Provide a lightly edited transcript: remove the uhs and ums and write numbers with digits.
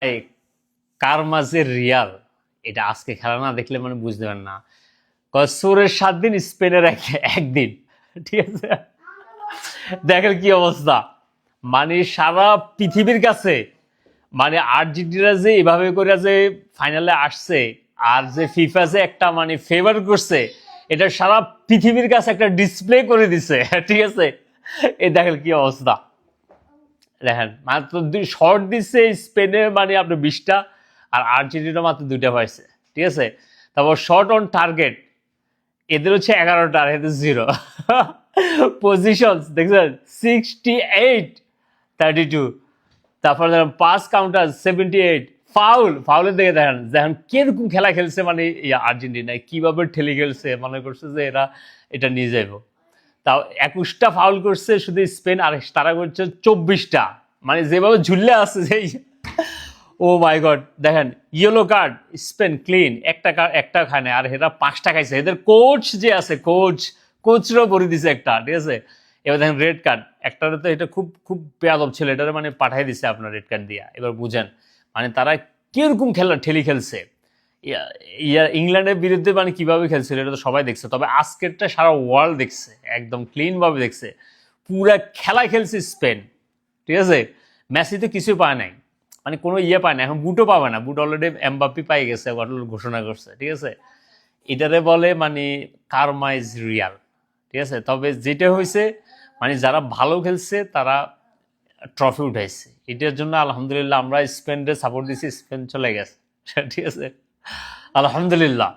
এই কার মাঝে রিয়াল, এটা আজকে খেলা না দেখলে মানে বুঝতে পারেন না। সোরের 7 দিন, স্পেনের একদিন, ঠিক আছে। দেখেন কি অবস্থা, মানে সারা পৃথিবীর কাছে মানে আর্জেন্টিনা যে এভাবে করে যে ফাইনালে আসছে, আর যে ফিফা যে একটা মানে ফেভার করছে, এটা সারা পৃথিবীর কাছে একটা ডিসপ্লে করে দিছে, ঠিক আছে। এই দেখেন কি অবস্থা, দেখেন মাত্র 2 শট দিচ্ছে স্পেনে, মানে আপনার 20টা, আর আর্জেন্টিনা মাত্র 2টা পাইছে, ঠিক আছে। তারপর শট অন টার্গেট এদের হচ্ছে 11টা, আর এদের 0। পজিশন দেখছেন 68-32। তারপর দেখেন পাস কাউন্টার 78। ফাউলের দিকে দেখেন দেখেন কিরকম খেলা খেলছে, মানে আর্জেন্টিনায় কিভাবে ঠেলে খেলছে, মনে করছে যে এরা এটা নিয়ে যাইব। তাও 21টা ফাউল করছে শুধু স্পেন, আর তারা করছে 24টা, মানে যেভাবে ঝুললে আছে সেই। ও মাই গড, দেখেন ইয়েলো কার্ড, স্পেন ক্লিন, একটা খায় না, আর এরা 5টা খাইছে। এদের কোচ যে আছে, কোচরাও ভরে দিছে একটা, ঠিক আছে। এবার দেখেন রেড কার্ড একটারে, তো এটা খুব খুব বেয়াদব ছিল, এটারে মানে পাঠাই দিছে আপনার রেড কার্ড দিয়া। এবার বুঝেন মানে তারা কিরকম ঠেলি খেলছে। ইংল্যান্ডের বিরুদ্ধে মানে কিভাবে খেলছিল এটা তো সবাই দেখছে, তবে আজকেরটা সারা ওয়ার্ল্ড দেখছে, একদম ক্লিন ভাবে দেখছে। পুরা খেলা খেলছে স্পেন, ঠিক আছে। মেসি তো কিছুই পায় নাই, মানে কোনো পায় না, এখন বুটও পাবে না, বুট অলরেডি এমবাপ্পি পাই গেছে, ঘোষণা করছে, ঠিক আছে। এটারে বলে মানে কার্মা ইজ রিয়াল, ঠিক আছে। তবে যেটা হয়েছে মানে যারা ভালো খেলছে তারা ট্রফি উঠাইছে, এটার জন্য আলহামদুলিল্লাহ আমরা স্পেনকে সাপোর্ট দিছি, স্পেন চলে গেছে, ঠিক আছে, আলহামদুলিল্লাহ।